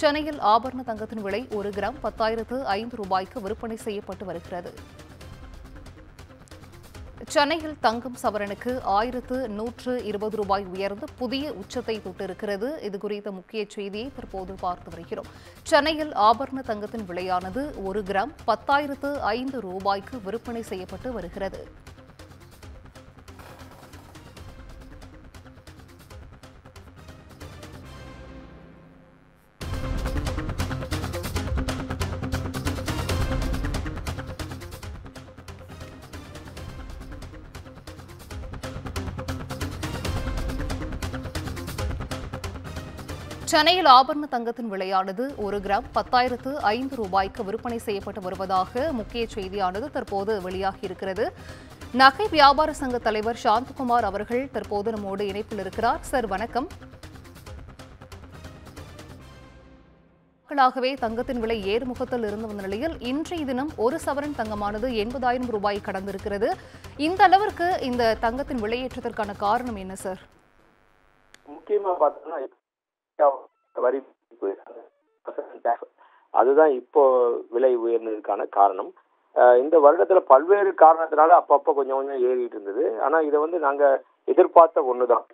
சென்னையில் ஆபரண தங்கத்தின் விலை 1 கிராம் 10,005 ரூபாய்க்கு விற்பனை செய்யப்பட்டு வருகிறது. சென்னையில் தங்கம் சவரனுக்கு 1,120 ரூபாய் உயர்ந்து புதிய உச்சத்தை தொட்டிருக்கிறது. இதுகுறித்த முக்கிய செய்தியை தற்போது பார்த்து வருகிறோம். சென்னையில் ஆபரண தங்கத்தின் விலையானது 1 கிராம் 10,005 ரூபாய்க்கு விற்பனை செய்யப்பட்டு வருகிறது. சென்னையில் ஆபரண தங்கத்தின் விலையானது 1 கிராம் 10,005 ரூபாய்க்கு விற்பனை செய்யப்பட்டு வருவதாக முக்கிய செய்தியானது தற்போது வெளியாகியிருக்கிறது. நகை வியாபார சங்க தலைவர் சாந்தகுமார் அவர்கள் தற்போது நம்மோடு இணைப்பில் இருக்கிறார். சார் வணக்கம். நாட்களாகவே தங்கத்தின் விலை ஏறுமுகத்தில் இருந்து வந்த நிலையில் இன்றைய தினம் ஒரு சவரன் தங்கமானது 80,000 ரூபாய் கடந்திருக்கிறது. இந்த அளவிற்கு இந்த தங்கத்தின் விலையேற்றத்திற்கான காரணம் என்ன சார்? முக்கியமா பார்த்தோம்னா வரி அதுதான் இப்போ விலை உயர்ந்ததுக்கான காரணம். இந்த வருடத்துல பல்வேறு காரணத்தினால அப்பப்போ கொஞ்சம் கொஞ்சம் ஏறிட்டு இருந்தது. ஆனா இதை நாங்க எதிர்பார்த்த ஒண்ணுதான்.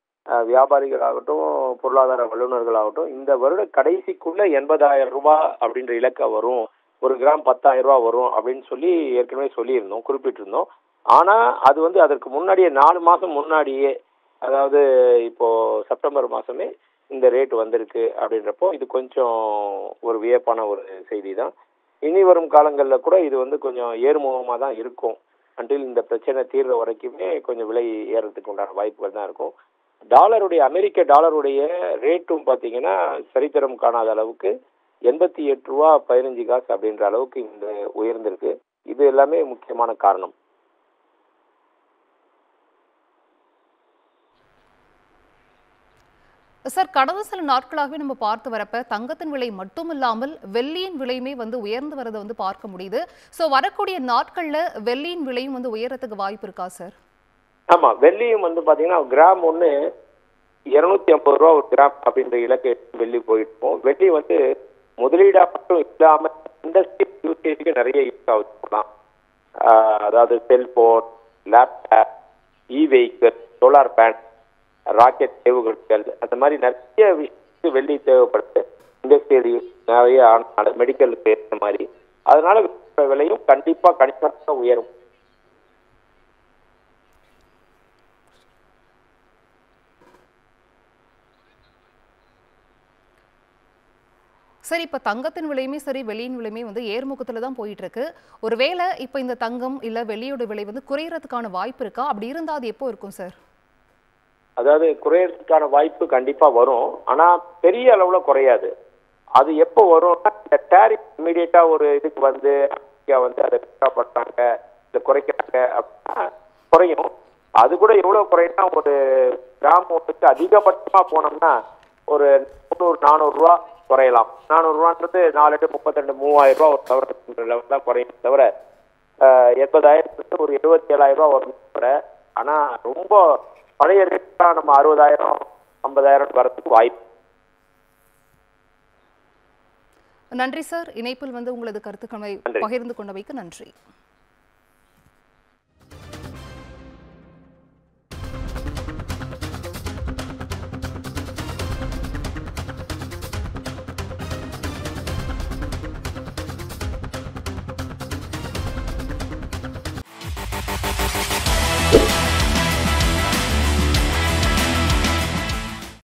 வியாபாரிகளாகட்டும் பொருளாதார வல்லுநர்களாகட்டும் இந்த வருட கடைசிக்குள்ள 80,000 ரூபாய் அப்படின்ற இலக்கா வரும், 1 கிராம் 10,000 ரூபாய் வரும் அப்படின்னு சொல்லி ஏற்கனவே சொல்லியிருந்தோம், குறிப்பிட்டிருந்தோம். ஆனா அது அதற்கு முன்னாடியே 4 மாசம் முன்னாடியே, அதாவது இப்போ செப்டம்பர் மாசமே இந்த ரேட் வந்திருக்கு. அப்படின்றப்போ இது கொஞ்சம் ஒரு வியப்பான ஒரு செய்தி தான். இனி வரும் காலங்களில் கூட இது கொஞ்சம் ஏறுமுகமாக தான் இருக்கும். அன்றில் இந்த பிரச்சனை தீர்ற வரைக்குமே கொஞ்சம் விலை ஏறதுக்கு உண்டான வாய்ப்புகள் தான் இருக்கும். அமெரிக்க டாலருடைய ரேட்டும் பார்த்தீங்கன்னா சரித்திரம் காணாத அளவுக்கு 88 ரூபா 15 காசு அப்படின்ற அளவுக்கு இந்த உயர்ந்திருக்கு. இது எல்லாமே முக்கியமான காரணம். சார், கடந்த சில நாட்களாகவே நம்ம பார்த்து வரப்ப தங்கத்தின் விலை மட்டும் இல்லாமல் வெள்ளியின் விலையுமே உயர்ந்து வரதை பார்க்க முடியுது. ஸோ வரக்கூடிய நாட்கள்ல வெள்ளியின் விலையும் உயரத்துக்கு வாய்ப்பு இருக்கா சார்? ஆமா, வெள்ளியும் பாத்தீங்கன்னா கிராம் 250 ரூபா ஒரு கிராம் அப்படின்ற இலக்கை வெள்ளி போயிட்டு வெள்ளி முதலீடா மட்டும் இல்லாம இண்டஸ்ட்ரியல் யூசேஜுக்கு நிறைய யூஸ் ஆகுது. அதாவது cellphone, laptop, vehicle, solar panel, rocket ஏவுகணைகள், அந்த மாதிரி நிறைய விஷயத்துக்கு வெள்ளி தேவைப்படுது. இண்டஸ்ட்ரியல் யூஸ் நிறைய, மெடிக்கலுக்கு ஏற்ற மாதிரி. அதனால விலையும் கண்டிப்பாக உயரும். சரி, இப்ப தங்கத்தின் விலையுமே சரி வெள்ளியின் விலையுமே ஏர்முகத்துல தான் போயிட்டு இருக்கு. ஒருவேளை இப்ப இந்த தங்கம் இல்ல வெள்ளியோட விலை குறையறதுக்கான வாய்ப்பு இருக்கா? அப்படி இருந்தா அது எப்போ இருக்கும் சார்? அதாவது குறையறதுக்கான வாய்ப்பு கண்டிப்பா வரும். ஆனா பெரிய அளவுல குறையாது. அது எப்போ வரும்னா, இந்த டேரிஃப் இமீடியட்டா ஒரு இதுக்கு அமெரிக்கா அதை பண்றாங்க, இதை குறைக்கிறாங்க அப்படின்னா குறையும். அது கூட எவ்வளவு குறையும்னா, ஒரு கிராம் அதிகபட்சமா போனோம்னா ஒரு 300-400 ரூபா குறையலாம். 400 ரூபான்றது 4-32 3000 ரூபா ஒரு சவரன் லெவல் தான் குறையும் தவிர 80,000 ஒரு 77,000 ரூபா வரும் தவிர. ஆனா ரொம்ப பழைய ரேட்டா நம்ம 60,000-50,000 வரதுக்கு வாய்ப்பு. நன்றி சார். இணைப்பில் உங்களது கருத்துக்களை பகிர்ந்து கொண்டமைக்கு நன்றி.